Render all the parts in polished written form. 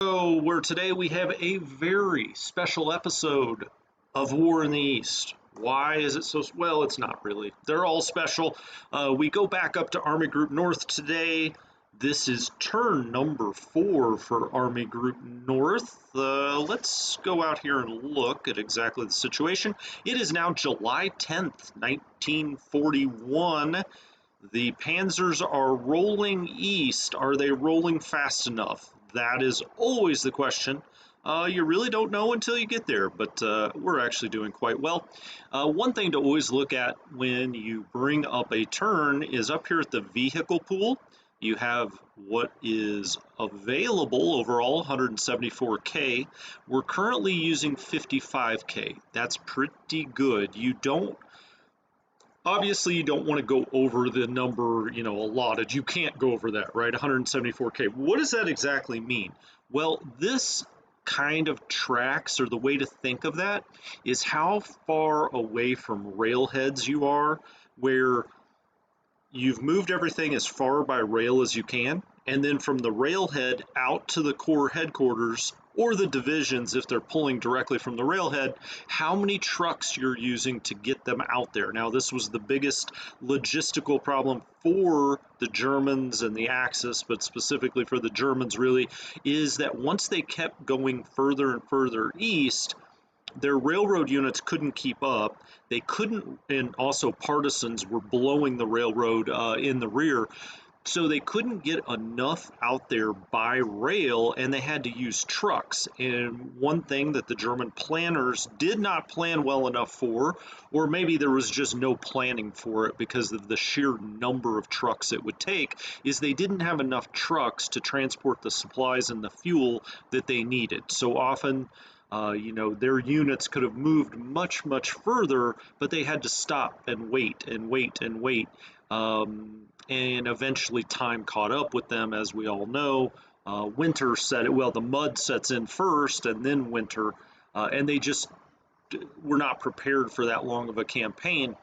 So, where today we have a very special episode of War in the East. Why is it so? Well, it's not really. They're all special. We go back up to Army Group North today. This is turn number 4 for Army Group North. Let's go out here and look at exactly the situation. It is now July 10th, 1941. The Panzers are rolling east. Are they rolling fast enough? That is always the question. You really don't know until you get there, but we're actually doing quite well. One thing to always look at when you bring up a turn is up here at the vehicle pool. You have what is available overall, 174K. We're currently using 55K. That's pretty good. Obviously, you don't want to go over the number, allotted. You can't go over that, right? 174K. What does that exactly mean? Well, this kind of tracks, or the way to think of that is how far away from railheads you are, where you've moved everything as far by rail as you can, and then from the railhead out to the Corps headquarters or the divisions, if they're pulling directly from the railhead, how many trucks you're using to get them out there. Now, this was the biggest logistical problem for the Germans and the Axis, but specifically for the Germans really, is that once they kept going further and further east, their railroad units couldn't keep up. They couldn't, and also partisans were blowing the railroad in the rear. So they couldn't get enough out there by rail, and they had to use trucks. And one thing that the German planners did not plan well enough for, or maybe there was just no planning for it because of the sheer number of trucks it would take, is they didn't have enough trucks to transport the supplies and the fuel that they needed. So often, their units could have moved much, much further, but they had to stop and wait and wait and wait. And eventually time caught up with them, as we all know. Winter the mud sets in first and then winter, and they just were not prepared for that long of a campaign.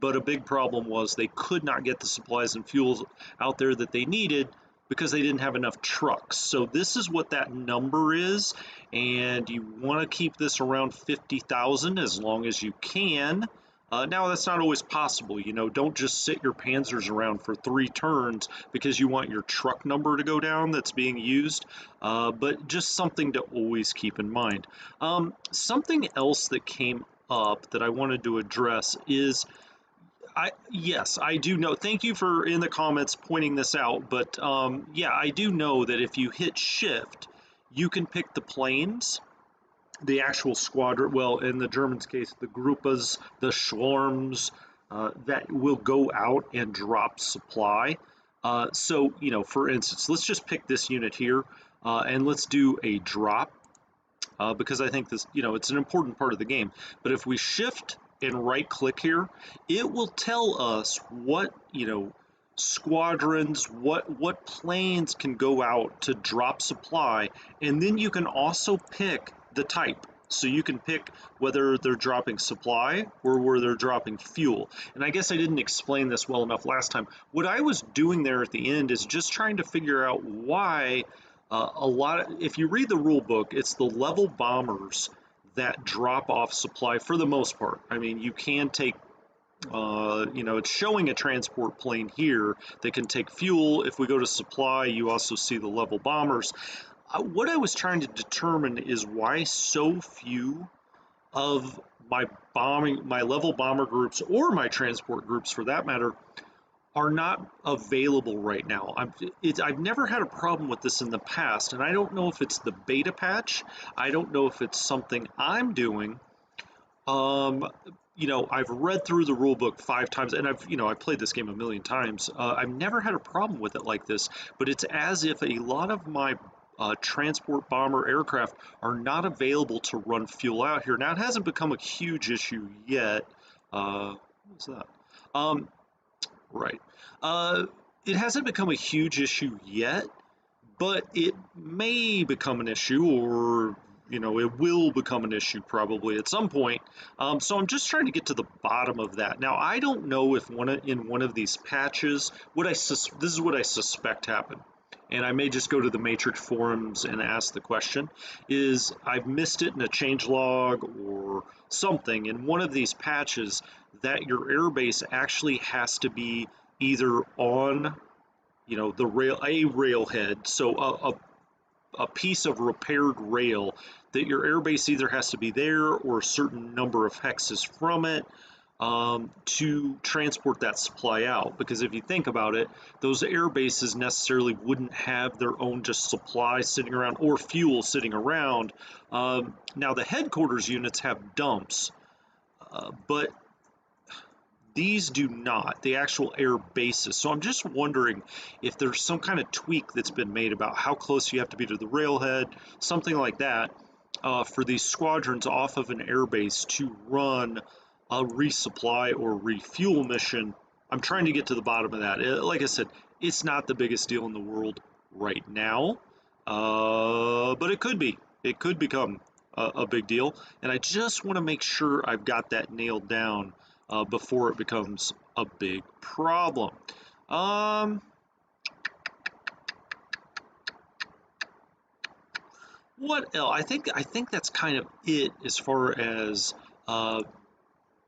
But a big problem was they could not get the supplies and fuels out there that they needed because they didn't have enough trucks. So this is what that number is, and you want to keep this around 50,000 as long as you can. Now, that's not always possible. Don't just sit your panzers around for 3 turns because you want your truck number to go down that's being used, but just something to always keep in mind. Something else that came up that I wanted to address is, yes, I do know. Thank you for in the comments pointing this out, but yeah, I do know that if you hit shift, you can pick the planes, the actual squadron, well, in the Germans' case, the Gruppas, the Schwarms, that will go out and drop supply. So, for instance, let's just pick this unit here, and let's do a drop, because I think this, it's an important part of the game. But if we shift and right-click here, it will tell us what, squadrons, what planes can go out to drop supply, and then you can also pick the type. So you can pick whether they're dropping supply or where they're dropping fuel. And I guess I didn't explain this well enough last time. What I was doing there at the end is just trying to figure out why if you read the rule book, it's the level bombers that drop off supply for the most part. I mean, you can take it's showing a transport plane here that can take fuel. If we go to supply, you also see the level bombers. What I was trying to determine is why so few of my level bomber groups, or my transport groups for that matter, are not available right now. I've never had a problem with this in the past, and I don't know if it's the beta patch. I don't know if it's something I'm doing. I've read through the rule book 5 times, and I've played this game a million times. I've never had a problem with it like this, but it's as if a lot of my transport bomber aircraft are not available to run fuel out here. Now, it hasn't become a huge issue yet. What's that? Right. It hasn't become a huge issue yet, but it may become an issue, or it will become an issue probably at some point. So I'm just trying to get to the bottom of that. Now, I don't know if in one of these patches, this is what I suspect happened. and I may just go to the Matrix forums and ask the question, is I've missed it in a changelog or something in one of these patches that your airbase actually has to be either on, you know, the rail, a railhead, so a piece of repaired rail, that your airbase either has to be there or a certain number of hexes from it, to transport that supply out. Because if you think about it, those air bases necessarily wouldn't have their own just supply sitting around or fuel sitting around. Now the headquarters units have dumps, but these do not, the actual air bases. So I'm just wondering if there's some kind of tweak that's been made about how close you have to be to the railhead, something like that, for these squadrons off of an airbase to run a resupply or refuel mission. I'm trying to get to the bottom of that. Like I said, it's not the biggest deal in the world right now, but it could be. It could become a big deal, and I just want to make sure I've got that nailed down before it becomes a big problem. What else? I think that's kind of it as far as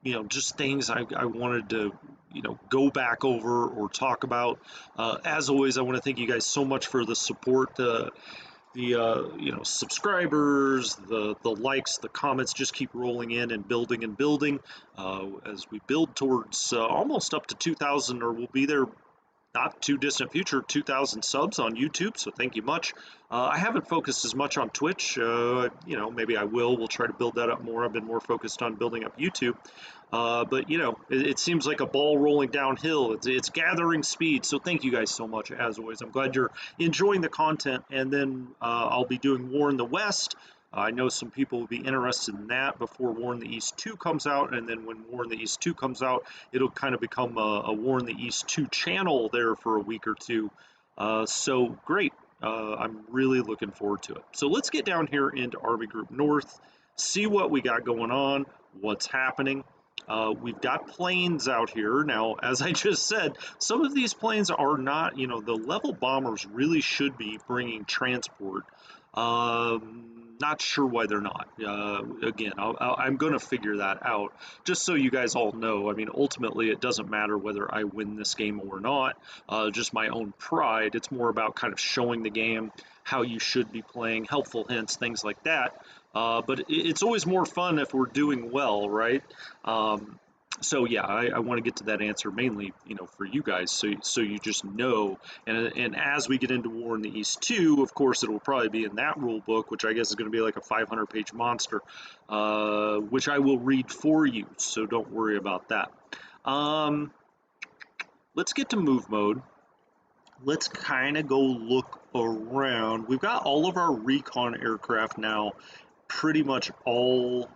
you know, just things I wanted to, you know, go back over or talk about. As always, I want to thank you guys so much for the support, you know, subscribers, the likes, the comments just keep rolling in and building as we build towards almost up to 2,000, or we'll be there not too distant future, 2,000 subs on YouTube, so thank you much. I haven't focused as much on Twitch. You know, maybe I will. We'll try to build that up more. I've been more focused on building up YouTube. But, you know, it seems like a ball rolling downhill. It's gathering speed, so thank you guys so much, as always. I'm glad you're enjoying the content, and then I'll be doing War in the West. I know some people will be interested in that before War in the East 2 comes out, and then when War in the East 2 comes out, it'll kind of become a War in the East 2 channel there for a week or two. So great. I'm really looking forward to it. So let's get down here into Army Group North, see what we got going on, what's happening. We've got planes out here. Now, as I just said, some of these planes are not, you know, the level bombers really should be bringing transport. Not sure why they're not. Again, I'm going to figure that out, just so you guys all know. I mean, ultimately, it doesn't matter whether I win this game or not. Just my own pride. It's more about kind of showing the game how you should be playing, helpful hints, things like that. But it's always more fun if we're doing well, right? So yeah, I want to get to that answer mainly, you know, for you guys, so you just know. And as we get into War in the East 2, of course, it will probably be in that rule book, which I guess is going to be like a 500-page monster, which I will read for you. So don't worry about that. Let's get to move mode. Let's kind of go look around. We've got all of our recon aircraft now, pretty much all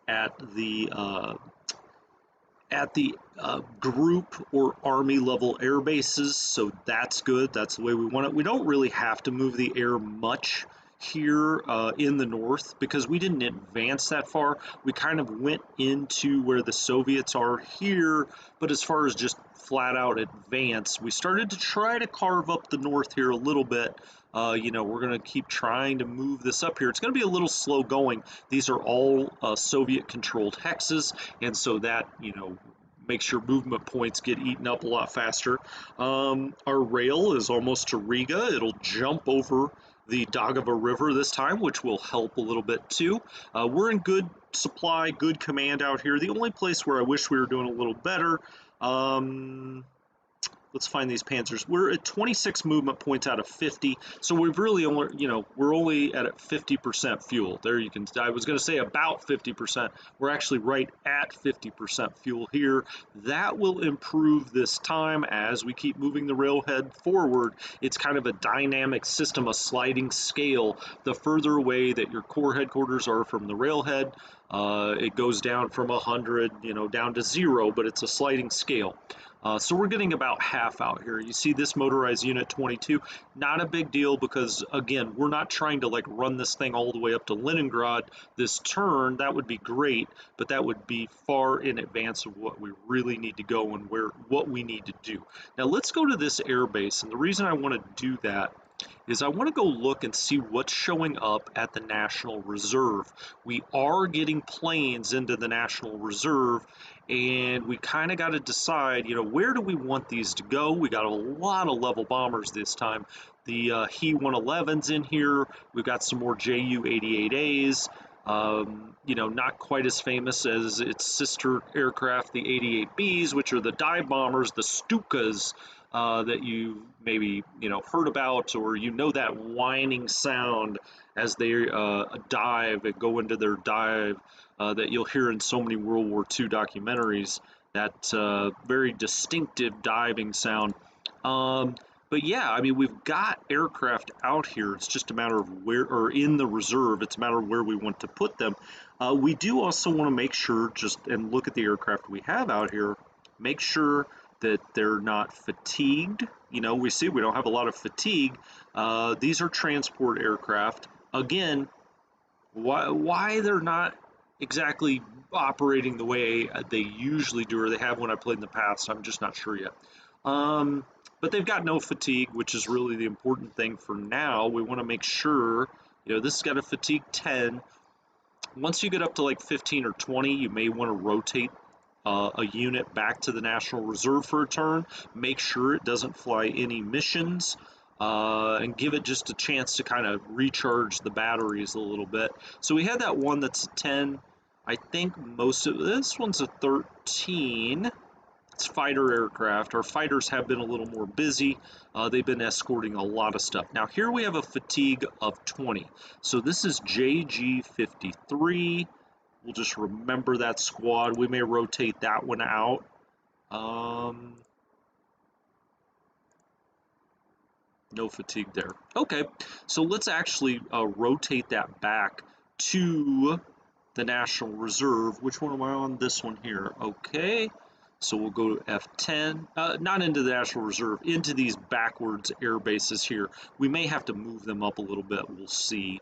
at the group or army level air bases, so that's good. That's the way we want it. We don't really have to move the air much here in the north because we didn't advance that far. We kind of went into where the Soviets are here, but as far as just flat out advance, we started to try to carve up the north here a little bit. You know, we're going to keep trying to move this up here. It's going to be a little slow going. These are all Soviet-controlled hexes, and so that, you know, makes your movement points get eaten up a lot faster. Our rail is almost to Riga. It'll jump over the Daugava River this time, which will help a little bit too. We're in good supply, good command out here. The only place where I wish we were doing a little better, let's find these panzers. We're at 26 movement points out of 50, so we've really only, you know, we're only at 50% fuel. There you can, I was going to say about 50%. We're actually right at 50% fuel here. That will improve this time as we keep moving the railhead forward. It's kind of a dynamic system, a sliding scale. The further away that your core headquarters are from the railhead, it goes down from 100, you know, down to 0, but it's a sliding scale. So we're getting about half out here. You see this motorized unit 22, not a big deal because, again, we're not trying to like run this thing all the way up to Leningrad this turn. That would be great, but that would be far in advance of what we really need to go and what we need to do. Now let's go to this air base, and the reason I want to do that is I want to go look and see what's showing up at the National Reserve. We are getting planes into the National Reserve, and we kind of got to decide, you know, where do we want these to go? We got a lot of level bombers this time. The He-111's in here. We've got some more Ju-88As. You know, not quite as famous as its sister aircraft, the 88Bs, which are the dive bombers, the Stukas, that you maybe, you know, heard about, or you know that whining sound as they dive and go into their dive, that you'll hear in so many World War II documentaries, that very distinctive diving sound. But yeah, I mean, we've got aircraft out here. It's just a matter of where, or in the reserve, it's a matter of where we want to put them. We do also want to make sure, just and look at the aircraft we have out here, make sure that they're not fatigued. You know, we see we don't have a lot of fatigue. These are transport aircraft. Again, why they're not exactly operating the way they usually do, or they have when I played in the past, I'm just not sure yet. But they've got no fatigue, which is really the important thing for now. We want to make sure, you know, this has got a fatigue 10. Once you get up to like 15 or 20, you may want to rotate a unit back to the National Reserve for a turn. Make sure it doesn't fly any missions, and give it just a chance to kind of recharge the batteries a little bit. So we had that one that's a 10. I think most of this one's a 13. It's fighter aircraft. Our fighters have been a little more busy. They've been escorting a lot of stuff. Now here we have a fatigue of 20. So this is JG-53. We'll just remember that squad. We may rotate that one out. No fatigue there. Okay, so let's actually rotate that back to the National Reserve. Which one am I on? This one here. Okay, so we'll go to F10. Not into the National Reserve, into these backwards air bases here. We may have to move them up a little bit. We'll see.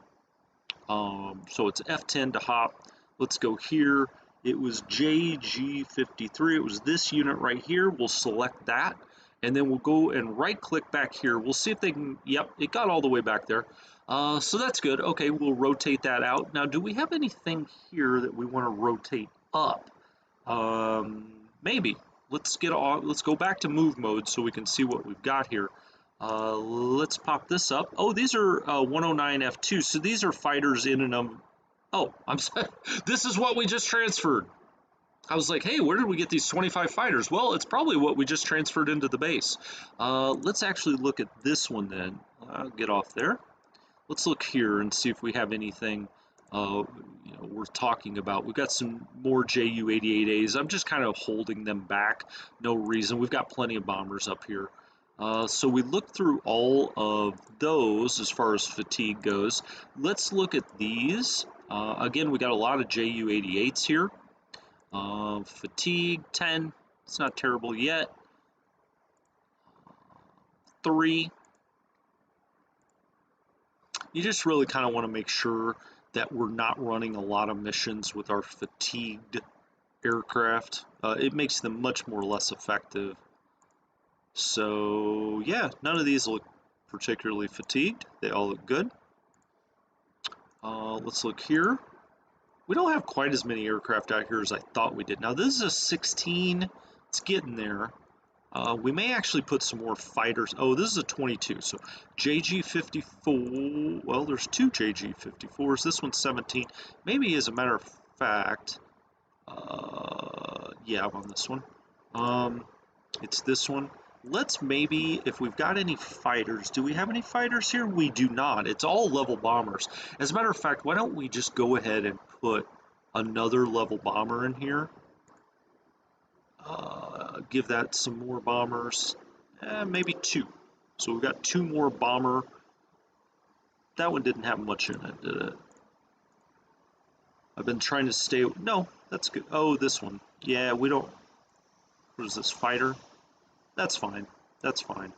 So it's F10 to hop. Let's go here. It was JG-53. It was this unit right here. We'll select that, and then we'll go and right-click back here. We'll see if they can, yep, it got all the way back there. So that's good. Okay, we'll rotate that out. Now, do we have anything here that we want to rotate up? Maybe. Let's go back to move mode so we can see what we've got here. Let's pop this up. Oh, these are 109 F2, so these are fighters in and of. Oh, I'm sorry. This is what we just transferred. I was like, hey, where did we get these 25 fighters? Well, it's probably what we just transferred into the base. Let's actually look at this one then. Get off there. Let's look here and see if we have anything you know, worth talking about. We've got some more Ju-88As. I'm just kind of holding them back. No reason. We've got plenty of bombers up here. So we looked through all of those as far as fatigue goes. Let's look at these. Again, we got a lot of Ju-88s here. Fatigue 10. It's not terrible yet. 3. You just really kind of want to make sure that we're not running a lot of missions with our fatigued aircraft. It makes them much more less effective. So yeah, none of these look particularly fatigued. They all look good. Let's look here. We don't have quite as many aircraft out here as I thought we did. Now this is a 16. It's getting there. We may actually put some more fighters. Oh, this is a 22. So JG-54. Well, there's 2 JG-54s. This one's 17. Maybe as a matter of fact, yeah, I'm on this one. It's this one. Let's maybe, if we've got any fighters, do we have any fighters here? We do not. It's all level bombers. As a matter of fact, why don't we just go ahead and put another level bomber in here? Give that some more bombers. Maybe 2. So we've got 2 more bomber. That one didn't have much in it, did it? I've been trying to stay. No, that's good. Oh, this one. Yeah, we don't. What is this, fighter? That's fine. That's fine.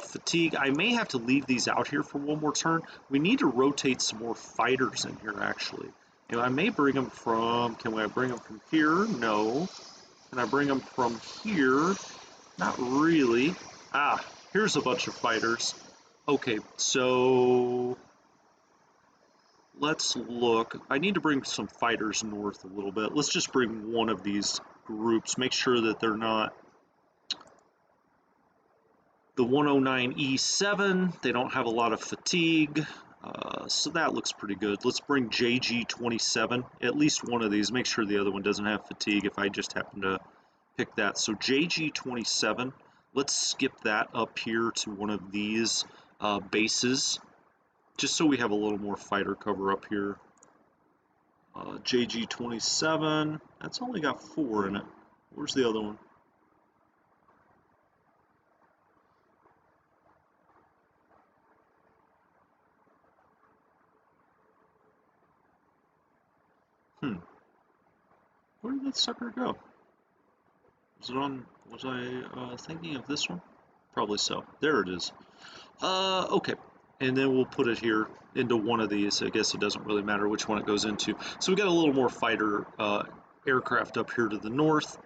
Fatigue. I may have to leave these out here for one more turn. We need to rotate some more fighters in here, actually. You know, I may bring them from. Can I bring them from here? No. Can I bring them from here? Not really. Ah, here's a bunch of fighters. Okay, so let's look. I need to bring some fighters north a little bit. Let's just bring one of these groups. Make sure that they're not the 109E7. They don't have a lot of fatigue. So that looks pretty good. Let's bring JG27, at least one of these. Make sure the other one doesn't have fatigue if I just happen to pick that. So JG27, let's skip that up here to one of these bases, just so we have a little more fighter cover up here. JG27, that's only got 4 in it. Where's the other one? Where did that sucker go? Was it on, was I thinking of this one? Probably so. There it is. Okay. And then we'll put it here into one of these. I guess it doesn't really matter which one it goes into. So we got a little more fighter aircraft up here to the north.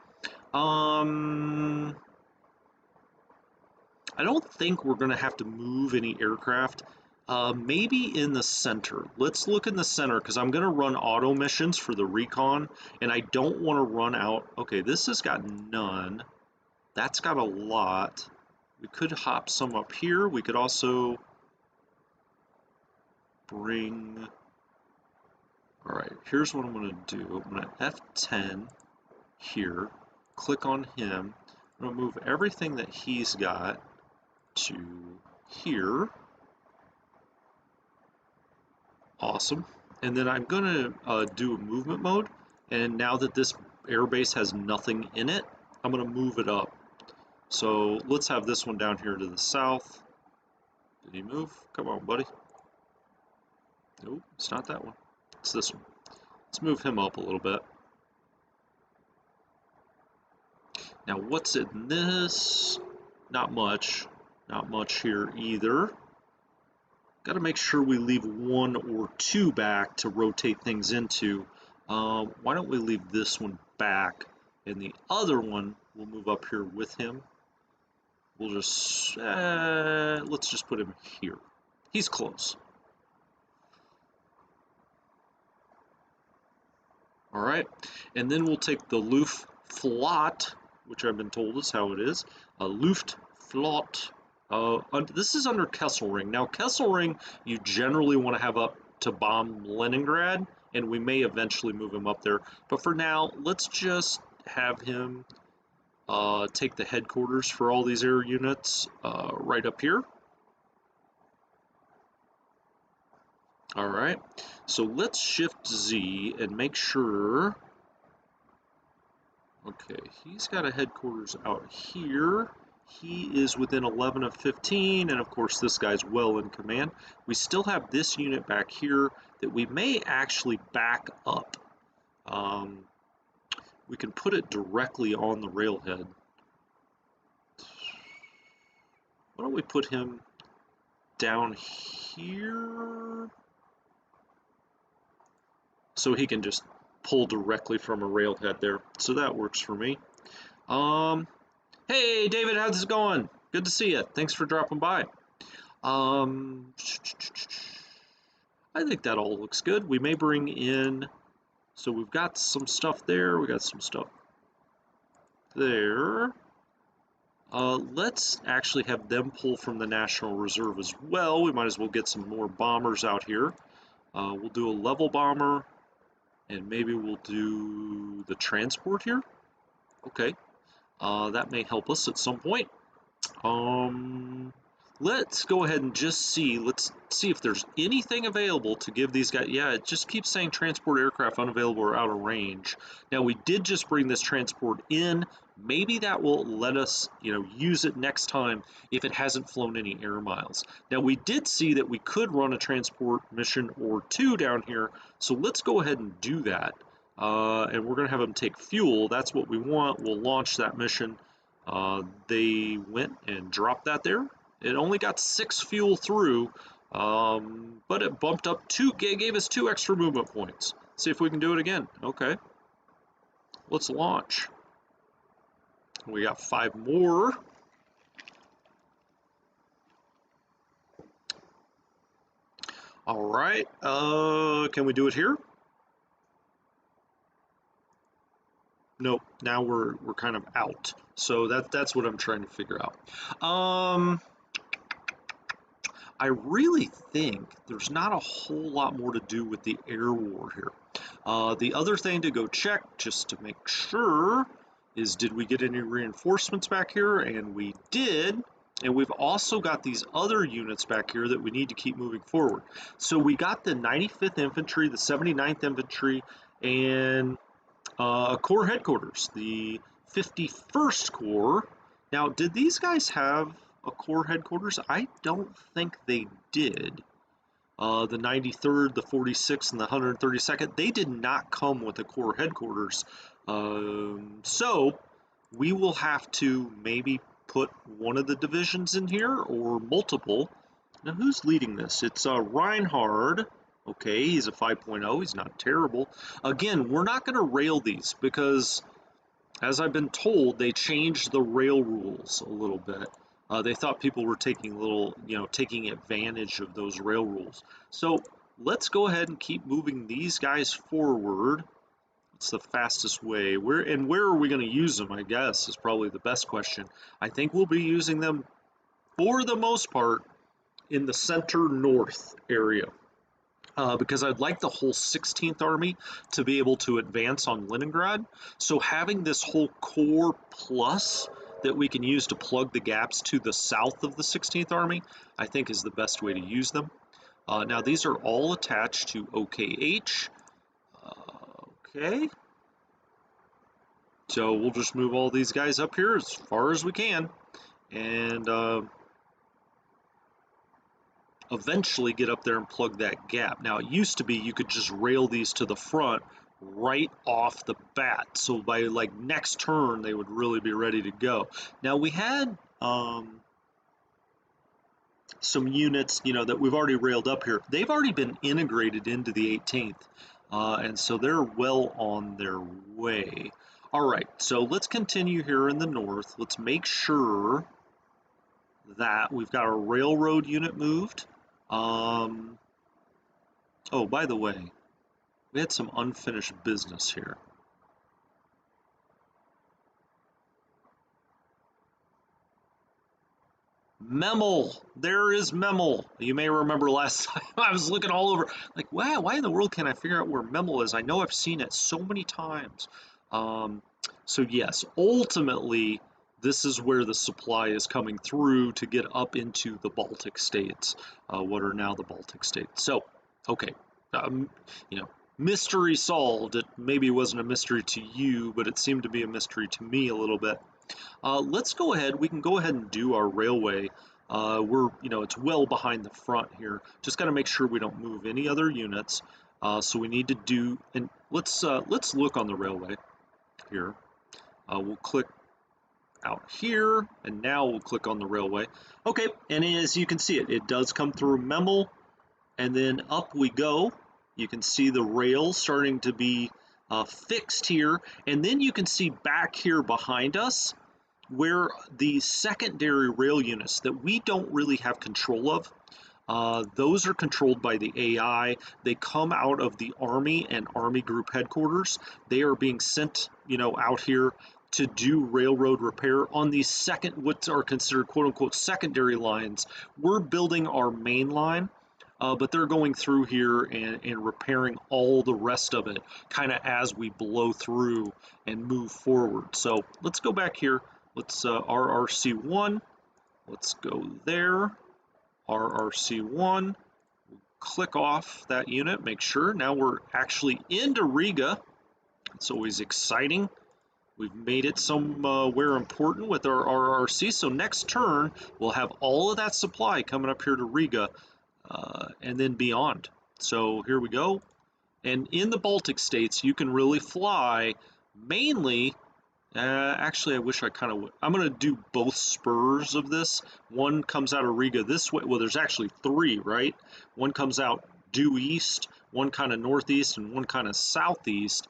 I don't think we're going to have to move any aircraft. Maybe in the center. Let's look in the center because I'm going to run auto missions for the recon, and I don't want to run out. Okay, this has got none. That's got a lot. We could hop some up here. We could also bring... All right, here's what I'm going to do. I'm going to F10 here, click on him. I'm going to move everything that he's got to here. Awesome. And then I'm going to do a movement mode. And now that this airbase has nothing in it, I'm going to move it up. So let's have this one down here to the south. Did he move? Come on, buddy. Nope, it's not that one. It's this one. Let's move him up a little bit. Now, what's in this? Not much. Not much here either. Got to make sure we leave 1 or 2 back to rotate things into. Why don't we leave this one back, and the other one we'll move up here with him. We'll just, let's just put him here. He's close. All right, and then we'll take the Luftflotte, which I've been told is how it is, a Luftflotte. This is under Kesselring. Now, Kesselring, you generally want to have up to bomb Leningrad, and we may eventually move him up there. But for now, let's just have him take the headquarters for all these air units right up here. All right, so let's shift Z and make sure. Okay, he's got a headquarters out here. He is within 11 of 15, and of course this guy's well in command. We still have this unit back here that we may actually back up. We can put it directly on the railhead. Why don't we put him down here so he can just pull directly from a railhead there. So that works for me. Hey, David, how's it going? Good to see you. Thanks for dropping by. I think that all looks good. We may bring in, so we've got some stuff there. We got some stuff there. Let's actually have them pull from the National Reserve as well. We might as well get some more bombers out here. We'll do a level bomber, and maybe we'll do the transport here. Okay. That may help us at some point. Let's go ahead and just see. Let's see if there's anything available to give these guys. Yeah, it just keeps saying transport aircraft unavailable or out of range. Now, we did just bring this transport in. Maybe that will let us, use it next time if it hasn't flown any air miles. Now, we did see that we could run a transport mission or 2 down here, so let's go ahead and do that. And we're going to have them take fuel. That's what we want. We'll launch that mission. They went and dropped that there. It only got 6 fuel through, but it bumped up 2, gave us 2 extra movement points. See if we can do it again. Okay. Let's launch. We got 5 more. All right, can we do it here? Nope, now we're kind of out. So that's what I'm trying to figure out. I really think there's not a whole lot more to do with the air war here. The other thing to go check, just to make sure, is did we get any reinforcements back here? And we did. And we've also got these other units back here that we need to keep moving forward. So we got the 95th Infantry, the 79th Infantry, and Corps headquarters, the 51st Corps. Now, did these guys have a Corps headquarters? I don't think they did. The 93rd, the 46th, and the 132nd, they did not come with a Corps headquarters. So we will have to maybe put one of the divisions in here or multiple. Now, who's leading this? It's Reinhard. Okay, he's a 5.0. He's not terrible. Again, we're not going to rail these because, as I've been told, they changed the rail rules a little bit. They thought people were taking advantage of those rail rules. So let's go ahead and keep moving these guys forward. It's the fastest way. Where are we going to use them, I guess, is probably the best question. I think we'll be using them, for the most part, in the center north area. Because I'd like the whole 16th Army to be able to advance on Leningrad. So having this whole Corps plus that we can use to plug the gaps to the south of the 16th Army, I think is the best way to use them. Now these are all attached to OKH. Okay. So we'll just move all these guys up here as far as we can. And eventually get up there and plug that gap. Now, it used to be you could just rail these to the front right off the bat. So by like next turn, they would really be ready to go. Now, we had some units, that we've already railed up here. They've already been integrated into the 18th. And so they're well on their way. All right, so let's continue here in the north. Let's make sure that we've got our railroad unit moved. Oh, by the way, we had some unfinished business here. Memel, there is Memel. You may remember last time I was looking all over, like, wow, why in the world can't I figure out where Memel is? I know I've seen it so many times. So yes, ultimately, this is where the supply is coming through to get up into the Baltic states, what are now the Baltic states. So, okay, you know, mystery solved. It maybe wasn't a mystery to you, but it seemed to be a mystery to me a little bit. Let's go ahead. We can go ahead and do our railway. It's well behind the front here. Just got to make sure we don't move any other units. So we need to do, and let's look on the railway here. We'll click out here, and now we'll click on the railway. Okay, and as you can see, it does come through Memel, and then up we go. You can see the rails starting to be fixed here, and then you can see back here behind us where the secondary rail units that we don't really have control of, those are controlled by the AI. They come out of the Army and Army Group headquarters. They are being sent, out here to do railroad repair on these what are considered quote unquote secondary lines. We're building our main line. But they're going through here and repairing all the rest of it kind of as we blow through and move forward. So let's go back here. Let's RRC1. Let's go there. RRC1. Click off that unit. Make sure. Now we're actually into Riga. It's always exciting. We've made it somewhere important with our RRC. So next turn, we'll have all of that supply coming up here to Riga. And then beyond. So here we go. And in the Baltic states, you can really fly mainly, actually I wish I kind of would. I'm going to do both spurs of this. One comes out of Riga this way. Well, there's actually three, right? One comes out due east, one kind of northeast, and one kind of southeast.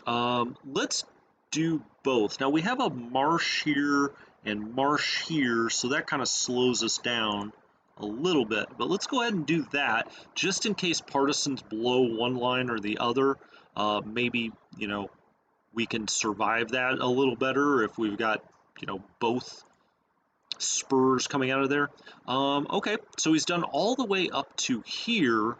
Let's do both. Now we have a marsh here and marsh here, so that kind of slows us down a little bit. But let's go ahead and do that, just in case partisans blow one line or the other. Maybe, you know, we can survive that a little better if we've got, you know, both spurs coming out of there. Okay, so he's done all the way up to here.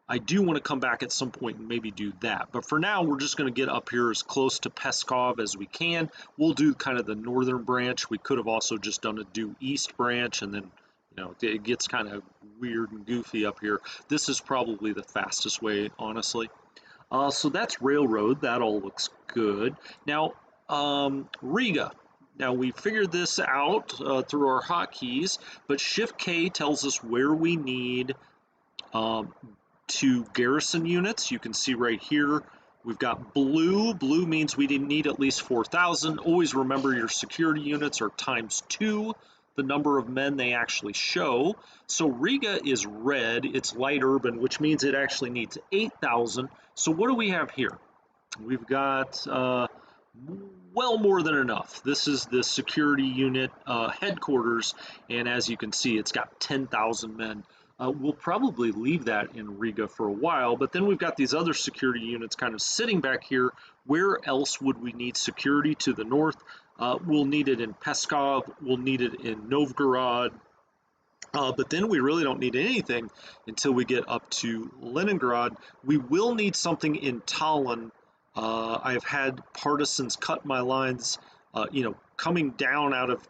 I do want to come back at some point and maybe do that. But for now, we're just going to get up here as close to Peskov as we can. We'll do kind of the northern branch. We could have also just done a due east branch, and then, you know, it gets kind of weird and goofy up here. This is probably the fastest way, honestly. So that's railroad. That all looks good. Now, Riga. Now, we figured this out through our hotkeys, but Shift K tells us where we need two garrison units. You can see right here, we've got blue. Blue means we didn't need at least 4,000. Always remember your security units are ×2 the number of men they actually show. So Riga is red, it's light urban, which means it actually needs 8,000. So what do we have here? We've got well more than enough. This is the security unit headquarters, and as you can see, it's got 10,000 men. We'll probably leave that in Riga for a while, but then we've got these other security units kind of sitting back here. Where else would we need security to the north? We'll need it in Peskov, we'll need it in Novgorod, but then we really don't need anything until we get up to Leningrad. We will need something in Tallinn. I've had partisans cut my lines, you know, coming down out of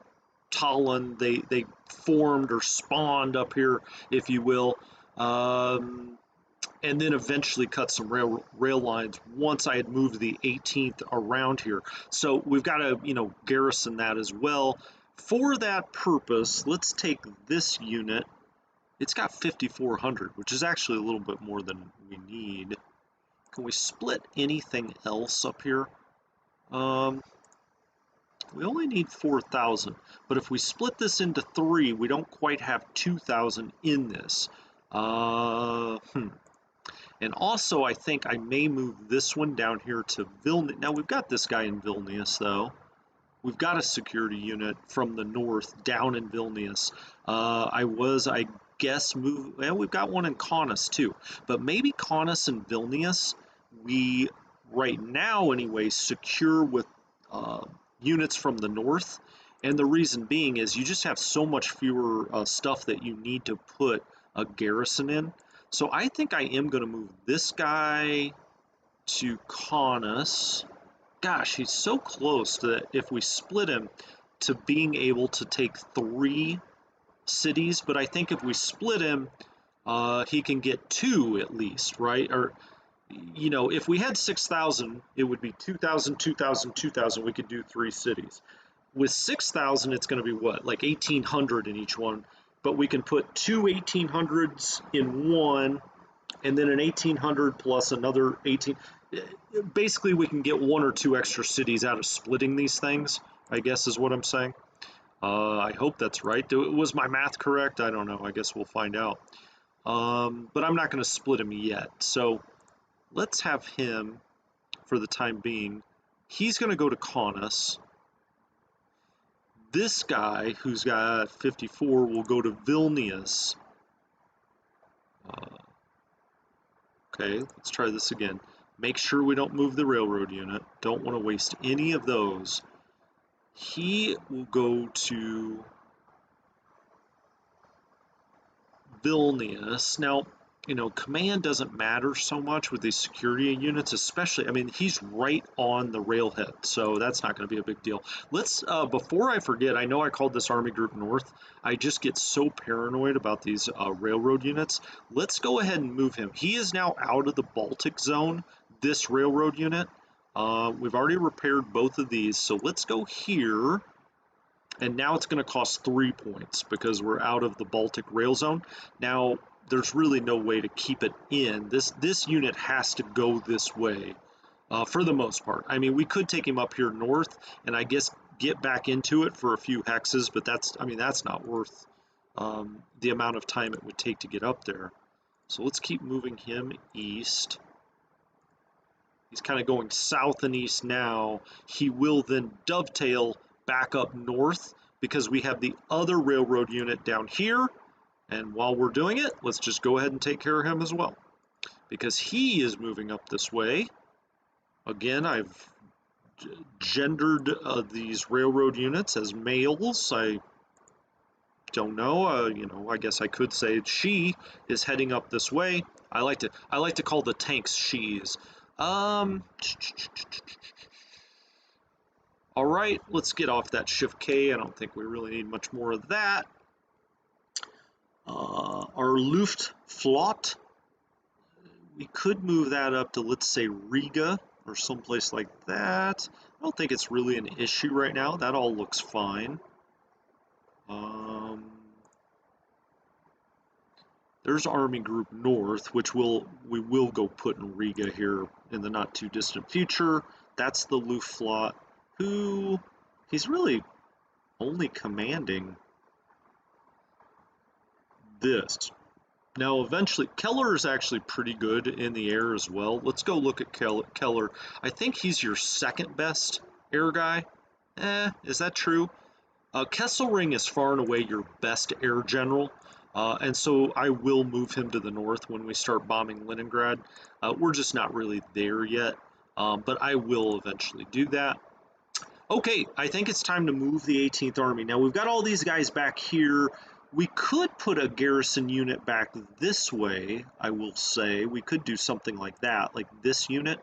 Tallinn. They formed or spawned up here, if you will, and then eventually cut some rail lines once I had moved the 18th around here. So we've got to, you know, garrison that as well. For that purpose, let's take this unit. It's got 5,400, which is actually a little bit more than we need. Can we split anything else up here? We only need 4,000, but if we split this into 3, we don't quite have 2,000 in this. And also, I think I may move this one down here to Vilnius. Now, we've got this guy in Vilnius, though. We've got a security unit from the north down in Vilnius. I guess, well, we've got one in Kaunas, too. But maybe Kaunas and Vilnius, we, right now anyway, secure with units from the north. And the reason being is you just have so much fewer stuff that you need to put a garrison in. So I think I am going to move this guy to Kaunas. Gosh, he's so close that if we split him to being able to take 3 cities, but I think if we split him, he can get 2 at least, right? Or, you know, if we had 6,000, it would be 2,000, 2,000, 2,000. We could do 3 cities. With 6,000, it's going to be what, like 1,800 in each one. But we can put 2 1,800s in one, and then an 1,800 plus another 18. Basically, we can get 1 or 2 extra cities out of splitting these things, I guess is what I'm saying. I hope that's right. Was my math correct? I don't know. I guess we'll find out. But I'm not going to split him yet. So let's have him, for the time being, he's going to go to Kaunas. This guy, who's got 54, will go to Vilnius. Okay, let's try this again. Make sure we don't move the railroad unit. Don't want to waste any of those. He will go to Vilnius. Now, you know, command doesn't matter so much with these security units, especially, I mean, he's right on the railhead, so that's not going to be a big deal. Let's, before I forget, I know I called this Army Group North. I just get so paranoid about these railroad units. Let's go ahead and move him. He is now out of the Baltic zone, this railroad unit. We've already repaired both of these, so let's go here. And now it's going to cost 3 points because we're out of the Baltic rail zone. Now, there's really no way to keep it in. This unit has to go this way for the most part. I mean, we could take him up here north and I guess get back into it for a few hexes, but that's not worth the amount of time it would take to get up there. So let's keep moving him east. He's kind of going south and east now. He will then dovetail back up north because we have the other railroad unit down here. And while we're doing it, let's just go ahead and take care of him as well, because he is moving up this way. Again, I've gendered these railroad units as males. I don't know. You know, I guess I could say she is heading up this way. I like to call the tanks she's. All right, let's get off that Shift K. I don't think we really need much more of that. Our Luftflotte, we could move that up to, let's say, Riga or someplace like that. I don't think it's really an issue right now. That all looks fine. There's Army Group North, which we will go put in Riga here in the not too distant future. That's the Luftflotte, who he's really only commanding this. Now, eventually, Keller is actually pretty good in the air as well. Let's go look at Keller. I think he's your second best air guy. Is that true? Kesselring is far and away your best air general. And so I will move him to the north when we start bombing Leningrad. We're just not really there yet, but I will eventually do that. Okay, I think it's time to move the 18th Army. Now we've got all these guys back here. We could put a garrison unit back this way, I will say. We could do something like that, like this unit,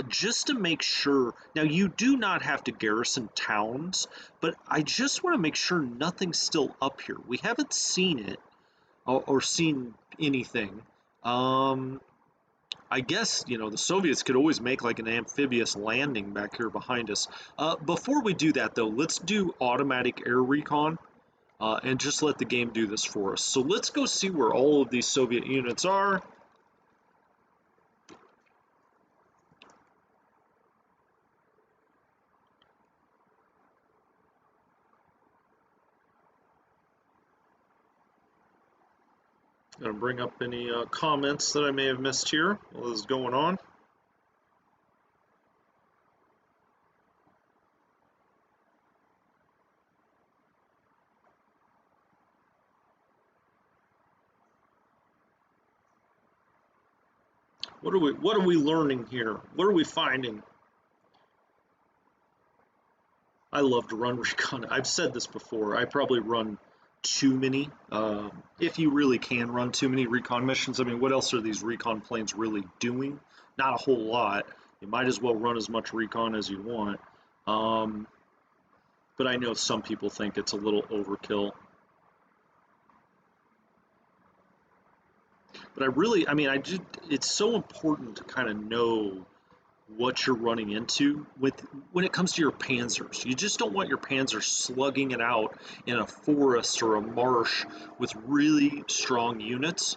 just to make sure. Now, you do not have to garrison towns, but I just want to make sure nothing's still up here. We haven't seen it or seen anything. I guess, you know, the Soviets could always make like an amphibious landing back here behind us. Before we do that, though, let's do automatic air recon and just let the game do this for us. So let's go see where all of these Soviet units are. Gonna bring up any comments that I may have missed here while this is going on. What are we learning here? What are we finding? I love to run recon. I've said this before. I probably run too many. If you really can run too many recon missions, I mean, what else are these recon planes really doing? Not a whole lot. You might as well run as much recon as you want. But I know some people think it's a little overkill. But I mean, it's so important to kind of know what you're running into when it comes to your panzers. You just don't want your panzers slugging it out in a forest or a marsh with really strong units.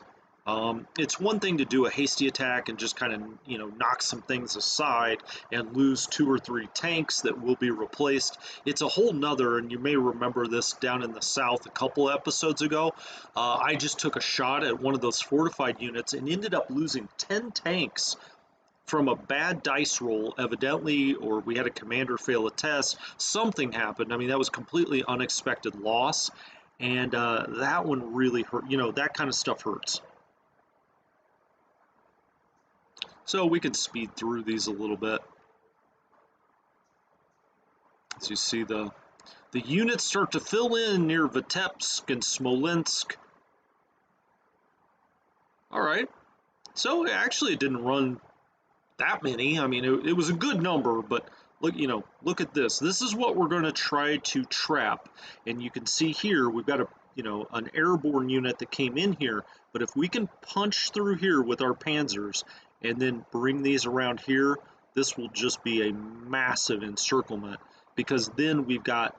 It's one thing to do a hasty attack and just kind of, you know, knock some things aside and lose 2 or 3 tanks that will be replaced. It's a whole nother, and you may remember this down in the south a couple episodes ago. I just took a shot at one of those fortified units and ended up losing 10 tanks from a bad dice roll, evidently, or we had a commander fail a test. Something happened. I mean, that was completely unexpected loss, and that one really hurt. You know, that kind of stuff hurts. So we can speed through these a little bit. As you see, the units start to fill in near Vitebsk and Smolensk. All right. So actually, it didn't run that many. I mean, it was a good number, but look, you know, look at this. This is what we're going to try to trap. And you can see here, we've got an airborne unit that came in here, but if we can punch through here with our panzers and then bring these around here, this will just be a massive encirclement, because then we've got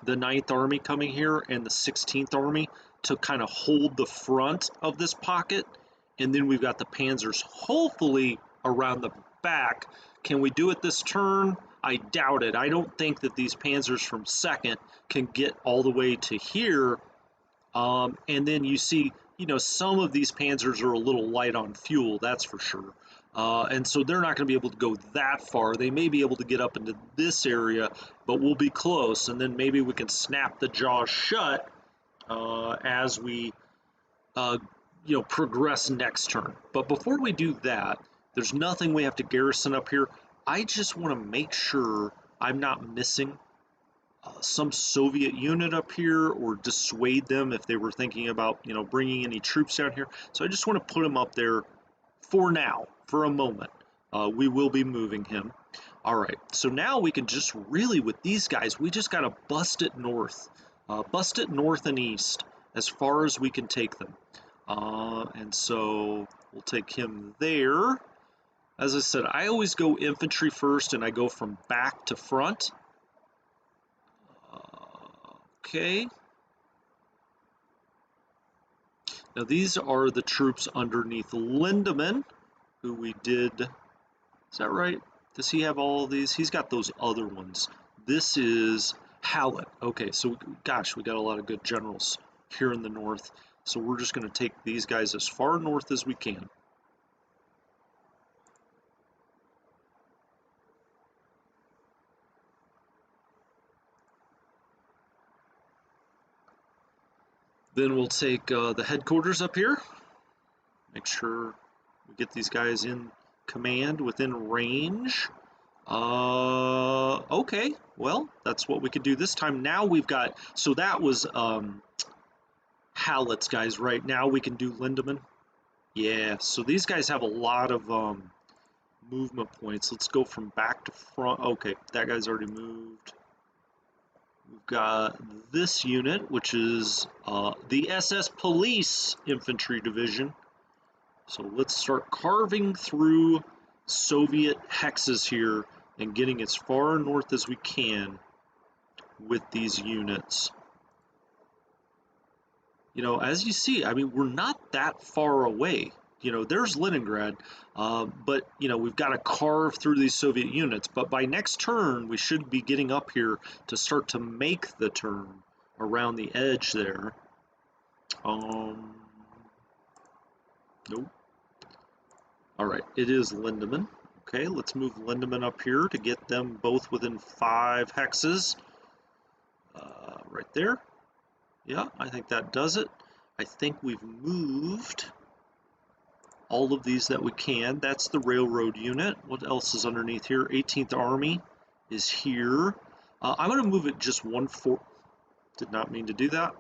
the 9th Army coming here and the 16th Army to kind of hold the front of this pocket, and then we've got the panzers hopefully around the back. Can we do it this turn? I doubt it. I don't think that these panzers from 2nd can get all the way to here. And then you see, you know, some of these panzers are a little light on fuel, that's for sure. And so they're not going to be able to go that far. They may be able to get up into this area, but we'll be close. And then maybe we can snap the jaws shut as we progress next turn. But before we do that, there's nothing we have to garrison up here. I just want to make sure I'm not missing some Soviet unit up here or dissuade them if they were thinking about, bringing any troops down here. So I just want to put him up there for now, for a moment. We will be moving him. All right, so now we can just really, with these guys, we just got to bust it north and east as far as we can take them. And so we'll take him there. As I said, I always go infantry first and I go from back to front. Okay. Now these are the troops underneath Lindemann, who we did. Is that right? Does he have all of these? He's got those other ones. This is Hallett. Okay, so gosh, we got a lot of good generals here in the north. So we're just going to take these guys as far north as we can. Then we'll take the headquarters up here. Make sure we get these guys in command within range. Okay, well, that's what we could do this time. Now we've got, so that was Hallett's guys, right? Now we can do Lindemann. Yeah, so these guys have a lot of movement points. Let's go from back to front. Okay, that guy's already moved. We've got this unit, which is the SS Police Infantry Division. So let's start carving through Soviet hexes here and getting as far north as we can with these units. As you see, I mean, we're not that far away. There's Leningrad, but, we've got to carve through these Soviet units. But by next turn, we should be getting up here to start to make the turn around the edge there. Nope. All right, it is Lindemann. Okay, let's move Lindemann up here to get them both within 5 hexes. Right there. Yeah, I think that does it. I think we've moved all of these that we can. That's the railroad unit. What else is underneath here? 18th Army is here. I'm going to move it just 1/4. Did not mean to do that.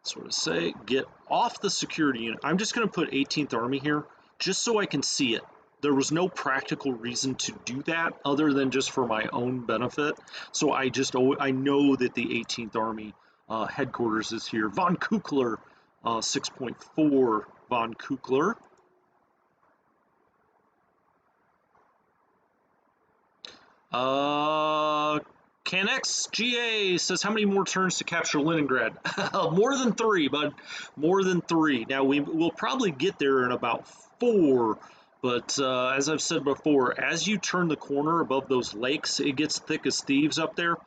Sort of say, get off the security unit. I'm just going to put 18th Army here just so I can see it. There was no practical reason to do that other than just for my own benefit. So I know that the 18th Army headquarters is here. Von Kukler, 6.4 Von Kukler. Canex GA says, how many more turns to capture Leningrad? More than 3, bud. More than 3. Now, we'll probably get there in about 4. But as I've said before, as you turn the corner above those lakes, it gets thick as thieves up there.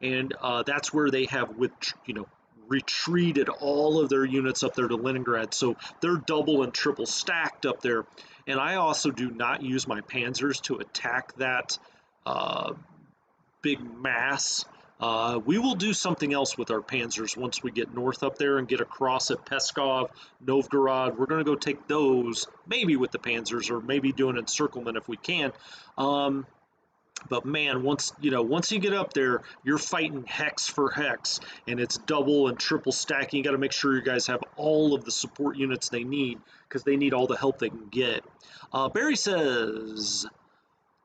And that's where they have, retreated all of their units up there to Leningrad. So they're double and triple stacked up there. And I also do not use my panzers to attack that big mass. We will do something else with our panzers once we get north up there and get across at Peskov, Novgorod. We're going to go take those, maybe with the panzers, or maybe do an encirclement if we can. But man, once you get up there, you're fighting hex for hex, and it's double and triple stacking. You got to make sure you guys have all of the support units they need, because they need all the help they can get. Barry says,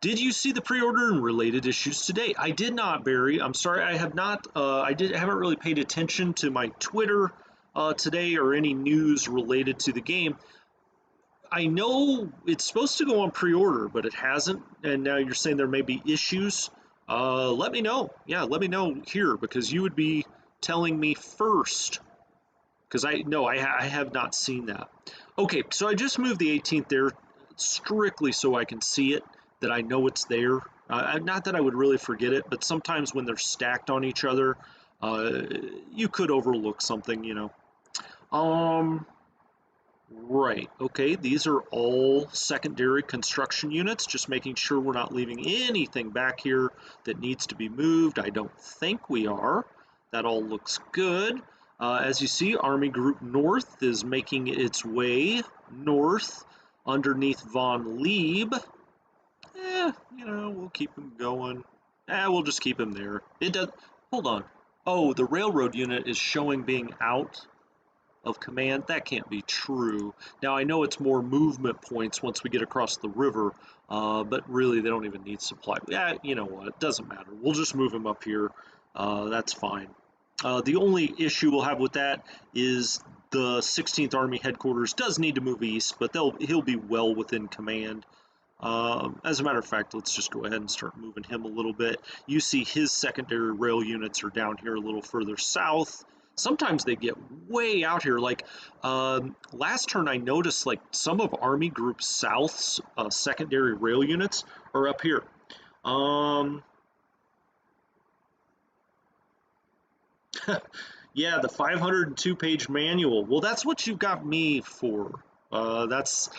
did you see the pre-order and related issues today? I did not, Barry. I'm sorry, I have not. Haven't really paid attention to my Twitter today or any news related to the game. I know it's supposed to go on pre-order, but it hasn't, and now you're saying there may be issues. Let me know. Yeah, let me know here, because you would be telling me first, because I have not seen that. Okay, so I just moved the 18th there strictly so I can see it, that I know it's there. Not that I would really forget it, but sometimes when they're stacked on each other, you could overlook something, Right, okay, these are all secondary construction units, just making sure we're not leaving anything back here that needs to be moved. I don't think we are. That all looks good. As you see, Army Group North is making its way north underneath von Lieb. We'll keep him going. We'll just keep him there. It does. Hold on. Oh, the railroad unit is showing being out of command. That can't be true. Now, I know it's more movement points once we get across the river, but really they don't even need supply. Yeah, you know what? It doesn't matter. We'll just move him up here. That's fine. The only issue we'll have with that is the 16th Army headquarters does need to move east, but he'll be well within command. As a matter of fact, let's just go ahead and start moving him a little bit. You see his secondary rail units are down here a little further south. Sometimes they get way out here. Like last turn, I noticed like some of Army Group South's secondary rail units are up here. Yeah, the 502-page manual. Well, that's what you got me for. That's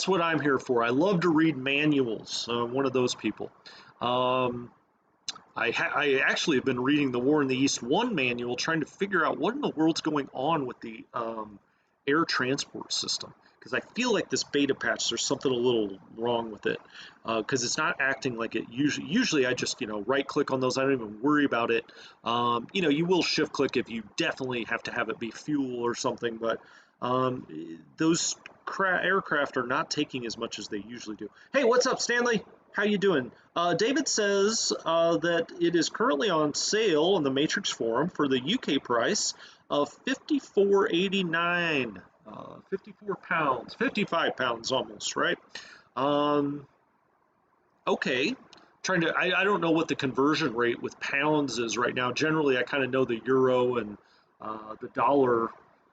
what I'm here for. I love to read manuals. One of those people. I actually have been reading the War in the East 1 manual, trying to figure out what in the world's going on with the air transport system. Because I feel like this beta patch, there's something a little wrong with it. Because it's not acting like it usually. Usually I just, right click on those. I don't even worry about it. You will shift click if you definitely have to have it be fuel or something. But those aircraft are not taking as much as they usually do. Hey, what's up, Stanley? How you doing? David says that it is currently on sale on the Matrix Forum for the UK price of $54.89. 54 pounds, 55 pounds almost, right? Okay. I don't know what the conversion rate with pounds is right now. Generally, I kind of know the euro and the dollar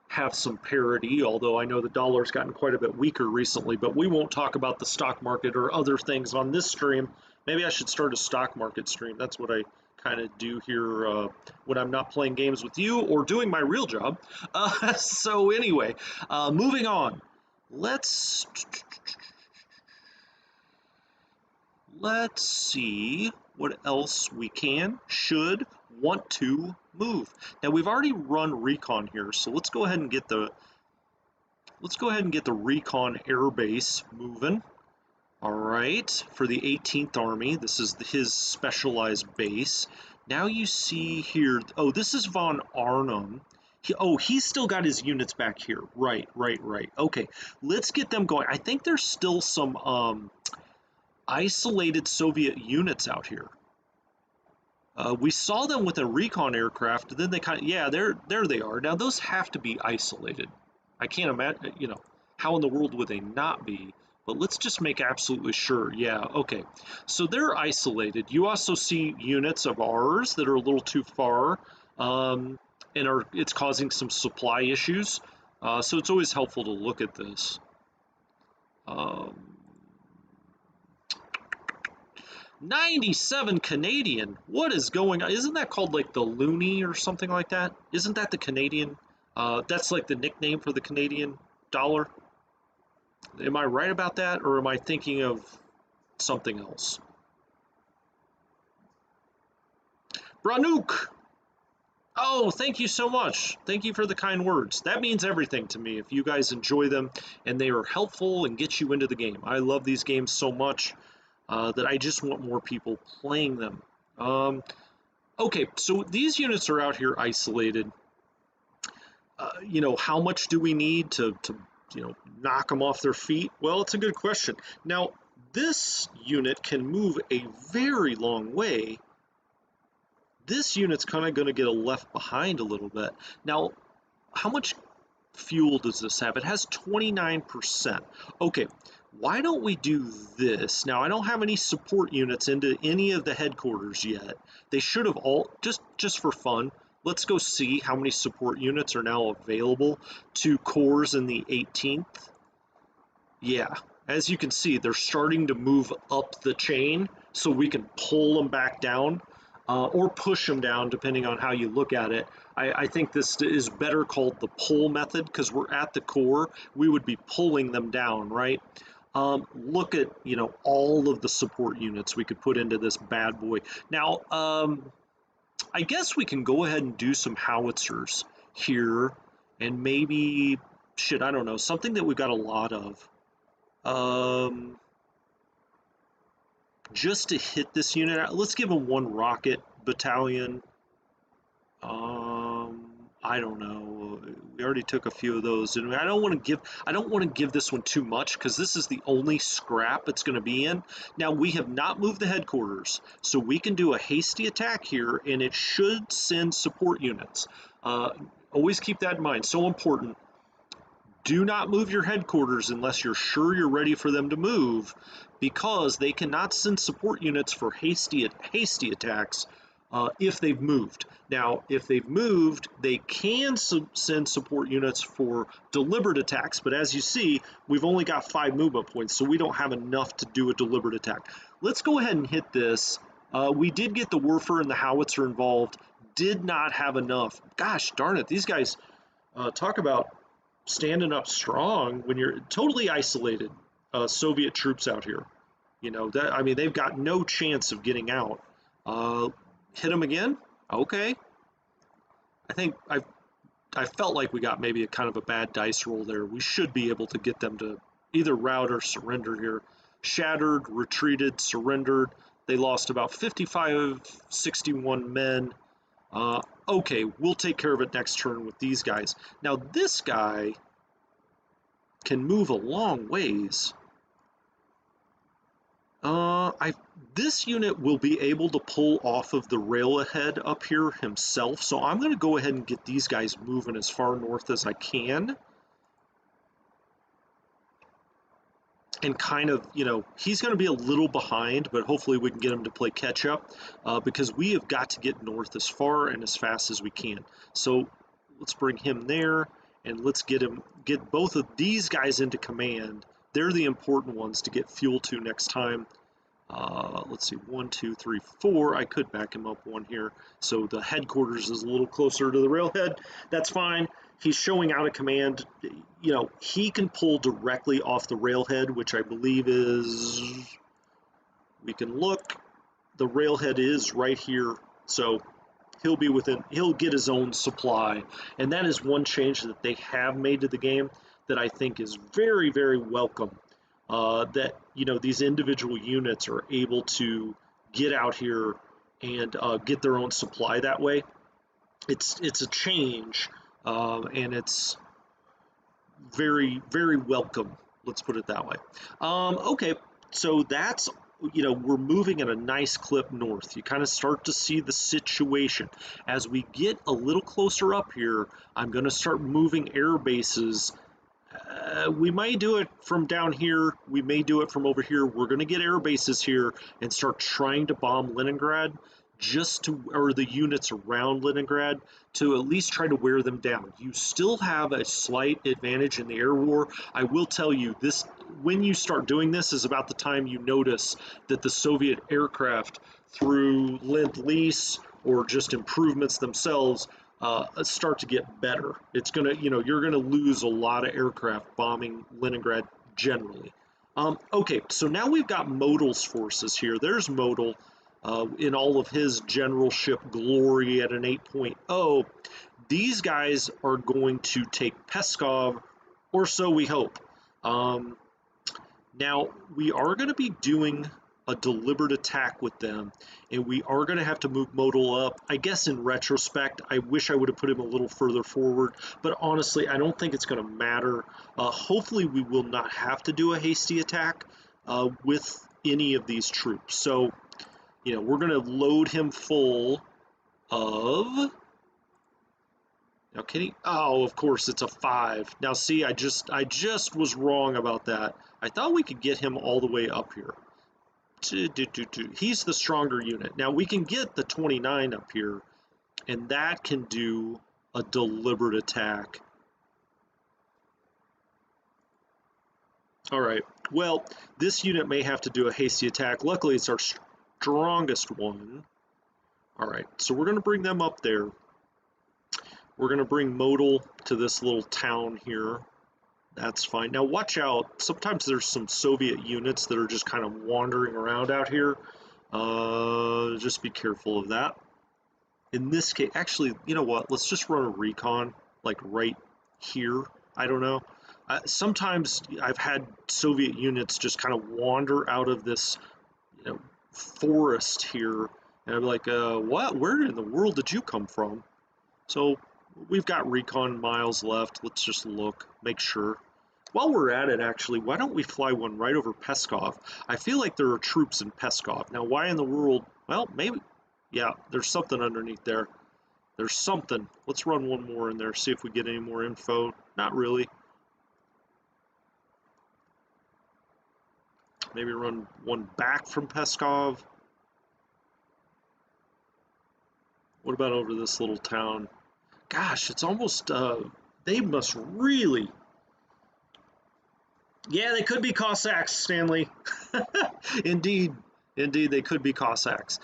have some parity, although I know the dollar's gotten quite a bit weaker recently, but we won't talk about the stock market or other things on this stream. Maybe I should start a stock market stream. That's what I kind of do here when I'm not playing games with you or doing my real job. So anyway, moving on. Let's see what else we should want to move. Now we've already run recon here, so let's go ahead and get the recon airbase moving. All right, for the 18th Army, this is his specialized base. Now you see here, oh, this is von Arnhem. He's still got his units back here. Right. Okay, let's get them going. I think there's still some isolated Soviet units out here. We saw them with a recon aircraft, then they there they are. Now those have to be isolated. I can't imagine, how in the world would they not be? But let's just make absolutely sure. Yeah, okay. So they're isolated. You also see units of ours that are a little too far, and it's causing some supply issues. So it's always helpful to look at this. 97 Canadian. What is going on? Isn't that called like the loonie or something like that? Isn't that the Canadian? That's like the nickname for the Canadian dollar. Am I right about that, or am I thinking of something else? Branuk! Oh, thank you so much. Thank you for the kind words. That means everything to me if you guys enjoy them and they are helpful and get you into the game. I love these games so much that I just want more people playing them. Okay, so these units are out here isolated. How much do we need to knock them off their feet? Well, it's a good question. Now, this unit can move a very long way. This unit's kind of going to get left behind a little bit. Now, how much fuel does this have? It has 29%. Okay, why don't we do this? Now, I don't have any support units into any of the headquarters yet. They should have all, just for fun, let's go see how many support units are now available to corps in the 18th. Yeah, as you can see, they're starting to move up the chain so we can pull them back down or push them down, depending on how you look at it. I think this is better called the pull method because we're at the core. We would be pulling them down, right? Look at, all of the support units we could put into this bad boy. Now, I guess we can go ahead and do some howitzers here, and maybe, shit, I don't know, something that we got a lot of. Um, just to hit this unit, let's give them one rocket battalion. I don't know. We already took a few of those, and I don't want to give this one too much because this is the only scrap it's going to be in. Now we have not moved the headquarters, so we can do a hasty attack here, and it should send support units. Always keep that in mind. So important. Do not move your headquarters unless you're sure you're ready for them to move, because they cannot send support units for hasty attacks if they've moved. Now, if they've moved, they can send support units for deliberate attacks, but as you see, we've only got 5 movement points, so we don't have enough to do a deliberate attack. Let's go ahead and hit this. We did get the Werfer and the Howitzer involved, did not have enough. Gosh darn it, these guys talk about standing up strong when you're totally isolated. Soviet troops out here, you know that. I mean, they've got no chance of getting out. Hit them again. Okay. I think I felt like we got maybe a kind of a bad dice roll there. We should be able to get them to either rout or surrender here. Shattered, retreated, surrendered. They lost about 55, 61 men. Okay, we'll take care of it next turn with these guys. Now this guy can move a long ways. This unit will be able to pull off of the rail ahead up here himself, so I'm going to go ahead and get these guys moving as far north as I can. And kind of, you know, he's going to be a little behind, but hopefully we can get him to play catch up because we have got to get north as far and as fast as we can. So let's bring him there, and let's get both of these guys into command. They're the important ones to get fuel to next time. Let's see, 1, 2, 3, 4. I could back him up one here. So the headquarters is a little closer to the railhead. That's fine. He's showing out of command. You know, he can pull directly off the railhead, which I believe is, we can look, the railhead is right here. So he'll be within, he'll get his own supply. And that is one change that they have made to the game that I think is very, very welcome. That, you know, these individual units are able to get out here and get their own supply that way. It's a change, and it's very, very welcome. Let's put it that way. Okay, so that's, you know, we're moving at a nice clip north. You kind of start to see the situation. As we get a little closer up here, I'm going to start moving air bases. We may do it from down here. We may do it from over here. We're going to get air bases here and start trying to bomb Leningrad, or the units around Leningrad, to at least try to wear them down. You still have a slight advantage in the air war. I will tell you this, when you start doing this is about the time you notice that the Soviet aircraft, through Lend-Lease or just improvements themselves, start to get better. It's gonna, you know, you're gonna lose a lot of aircraft bombing Leningrad generally. Okay, so now we've got Modal's forces here. There's Modal in all of his generalship glory at an 8.0. These guys are going to take Peskov, or so we hope. Now, we are going to be doing a deliberate attack with them, and we are going to have to move Modal up. I guess in retrospect, I wish I would have put him a little further forward, but honestly, I don't think it's going to matter. Hopefully, we will not have to do a hasty attack with any of these troops. So, you know, we're going to load him full of... Now, can he... Oh, of course, it's a 5. Now, see, I just was wrong about that. I thought we could get him all the way up here. He's the stronger unit. Now we can get the 29 up here, and that can do a deliberate attack. All right, well, this unit may have to do a hasty attack. Luckily, it's our strongest one. All right, so we're going to bring them up there. We're going to bring Modal to this little town here. That's fine. Now watch out, sometimes there's some Soviet units that are just kind of wandering around out here. Just be careful of that. In this case, actually, you know what, let's just run a recon. like right here. I don't know. Sometimes I've had Soviet units just kind of wander out of this, you know, forest here, and I'm like, what? Where in the world did you come from? So we've got recon miles left. Let's just look, make sure. While we're at it, actually, why don't we fly one right over Peskov? I feel like there are troops in Peskov. Now, why in the world? Well, maybe, yeah, there's something underneath there. There's something. Let's run one more in there, see if we get any more info. Not really. Maybe run one back from Peskov. What about over this little town? Gosh, it's almost, they must really, yeah, they could be Cossacks, Stanley. Indeed, indeed, they could be Cossacks.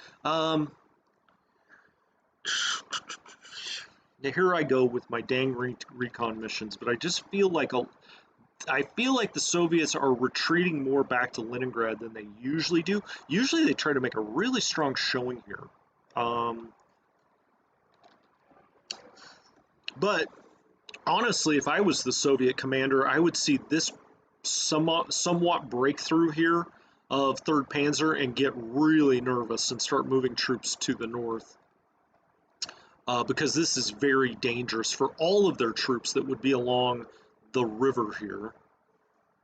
Here I go with my dang recon missions, but I just feel like I feel like the Soviets are retreating more back to Leningrad than they usually do. Usually they try to make a really strong showing here. But honestly, if I was the Soviet commander, I would see this somewhat breakthrough here of 3rd Panzer and get really nervous and start moving troops to the north. Because this is very dangerous for all of their troops that would be along the river here.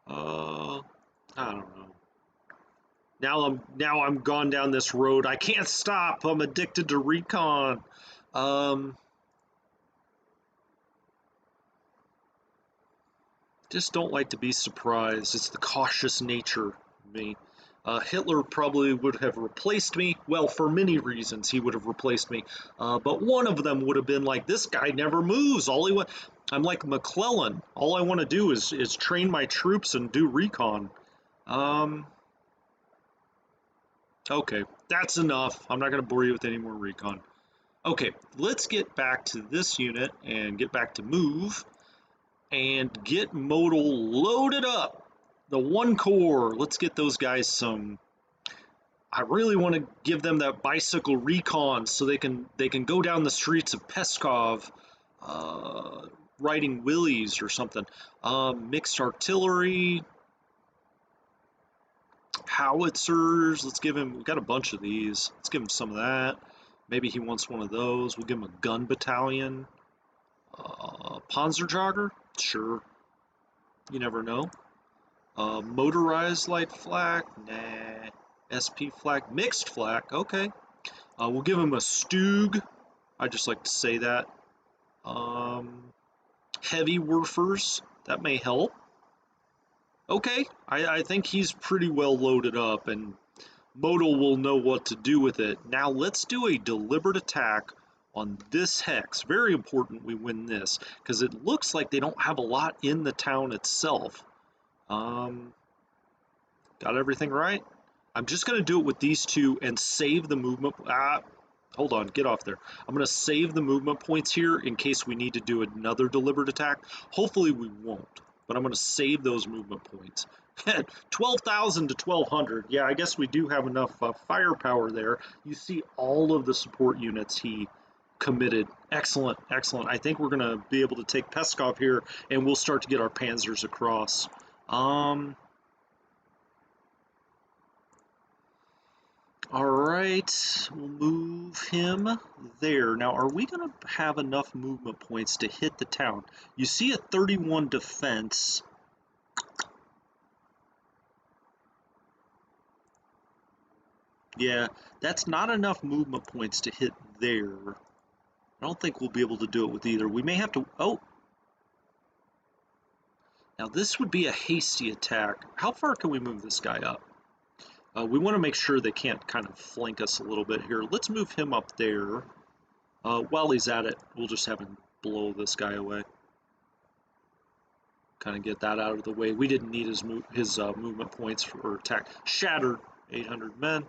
I don't know. Now I'm gone down this road. I can't stop. I'm addicted to recon. Just don't like to be surprised. It's the cautious nature of me. Hitler probably would have replaced me. Well, for many reasons, he would have replaced me. But one of them would have been like, this guy never moves. I'm like McClellan. All I want to do is train my troops and do recon. Okay, that's enough. I'm not going to bore you with any more recon. Okay, let's get back to this unit and get back to move and get modal loaded up. The 1 Corps, let's get those guys some. I really want to give them that bicycle recon so they can go down the streets of Peskov riding willies or something. Mixed artillery, howitzers, let's give him, we've got a bunch of these. Let's give him some of that. Maybe he wants one of those. We'll give him a gun battalion. Panzerjäger, sure. You never know. Motorized light flak, nah. SP flak, mixed flak, okay. We'll give him a Stug. I just like to say that. Heavy Werfers, that may help. Okay, I think he's pretty well loaded up, and Modal will know what to do with it. Now let's do a deliberate attack on this hex. Very important we win this, because it looks like they don't have a lot in the town itself. Got everything right? I'm just going to do it with these two and save the movement. Hold on, get off there. I'm going to save the movement points here in case we need to do another deliberate attack. Hopefully we won't, but I'm going to save those movement points. 12,000 to 1,200. Yeah, I guess we do have enough firepower there. You see all of the support units he committed. Excellent, excellent. I think we're going to be able to take Peskov here, and we'll start to get our panzers across. All right, we'll move him there. Now, are we going to have enough movement points to hit the town? You see a 31 defense. Yeah, that's not enough movement points to hit there. I don't think we'll be able to do it with either. We may have to... Oh! Now, this would be a hasty attack. How far can we move this guy up? We want to make sure they can't kind of flank us a little bit here. Let's move him up there. While he's at it, we'll just have him blow this guy away. Kind of get that out of the way. We didn't need his movement points for attack. Shattered, 800 men.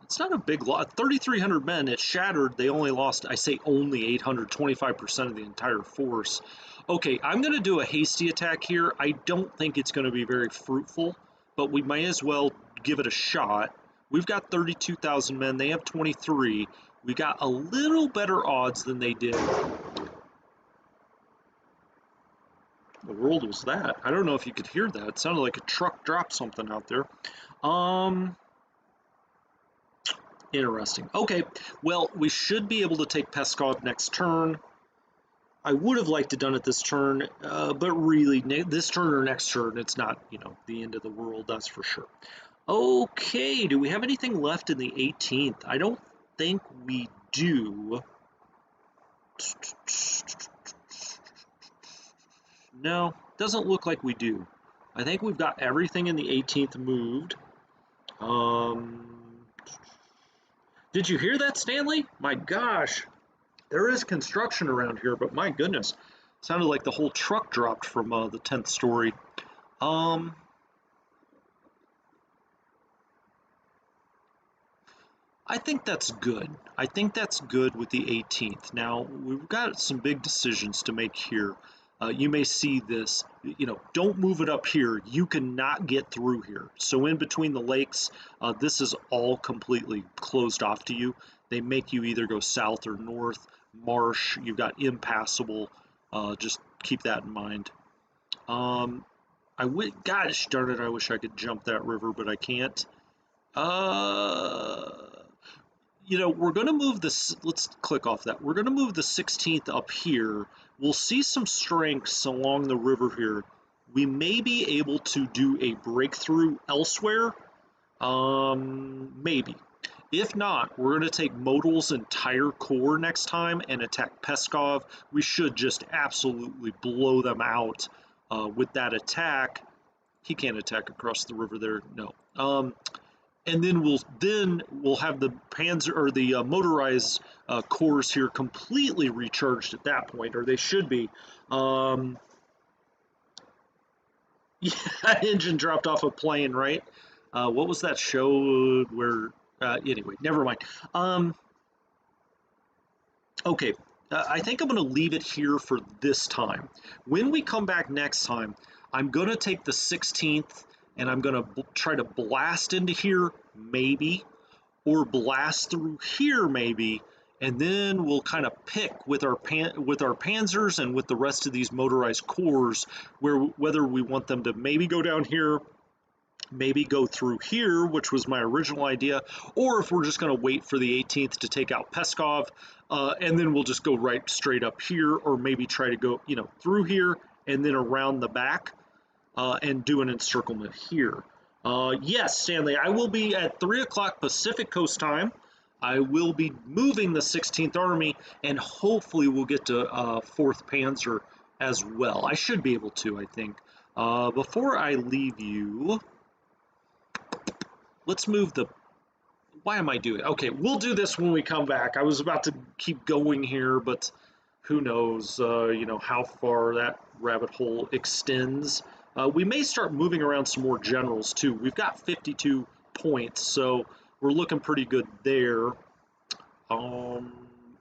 It's not a big lot. 3,300 men. It shattered. They only lost, I say only 800, 25% of the entire force. Okay, I'm going to do a hasty attack here. I don't think it's going to be very fruitful, but we might as well give it a shot. We've got 32,000 men. They have 23. We got a little better odds than they did. the world was that? I don't know if you could hear that. It sounded like a truck dropped something out there. Um, Interesting. Okay, well, we should be able to take Peskov next turn. I would have liked to done it this turn, but really, this turn or next turn, it's not, the end of the world, that's for sure. Okay, do we have anything left in the 18th? I don't think we do. No, doesn't look like we do. I think we've got everything in the 18th moved. Did you hear that, Stanley? My gosh, there is construction around here, but my goodness, sounded like the whole truck dropped from the 10th story. Um, I think that's good. I think that's good with the 18th. Now, we've got some big decisions to make here. You may see this, don't move it up here. You cannot get through here. So in between the lakes, this is all completely closed off to you. They make you either go south or north. Marsh, you've got impassable. Just keep that in mind. Gosh darn it, I wish I could jump that river, but I can't. Uh, we're going to move this. Let's click off that. We're going to move the 16th up here. We'll see some strengths along the river here. We may be able to do a breakthrough elsewhere. Maybe. If not, we're going to take Modal's entire corps next time and attack Peskov. We should just absolutely blow them out with that attack. He can't attack across the river there. No. And then we'll have the Panzer or the motorized corps here completely recharged at that point, or they should be. Yeah, engine dropped off a plane, right? What was that show where? Anyway, never mind. Okay, I think I'm going to leave it here for this time. When we come back next time, I'm going to take the 16th and I'm going to try to blast into here, maybe, or blast through here, maybe, and then we'll kind of pick with our panzers and with the rest of these motorized corps whether we want them to maybe go down here, maybe go through here, which was my original idea, or if we're just going to wait for the 18th to take out Peskov, and then we'll just go right straight up here, or maybe try to go, through here and then around the back and do an encirclement here. Yes, Stanley, I will be at 3 o'clock Pacific Coast time. I will be moving the 16th Army, and hopefully we'll get to 4th Panzer as well. I should be able to, I think. Before I leave you, let's move the... Why am I doing it? Okay, we'll do this when we come back. I was about to keep going here, but who knows, how far that rabbit hole extends. We may start moving around some more generals, too. We've got 52 points, so we're looking pretty good there.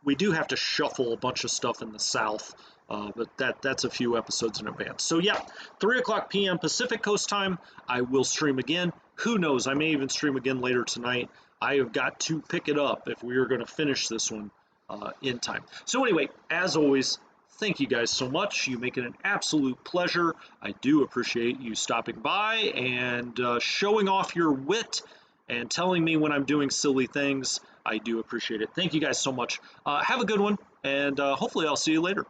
We do have to shuffle a bunch of stuff in the south, but that's a few episodes in advance. So yeah, 3 o'clock p.m. Pacific Coast time, I will stream again. Who knows, I may even stream again later tonight. I have got to pick it up if we are going to finish this one in time. So anyway, as always, thank you guys so much. You make it an absolute pleasure. I do appreciate you stopping by and showing off your wit and telling me when I'm doing silly things. I do appreciate it. Thank you guys so much. Have a good one, and hopefully I'll see you later.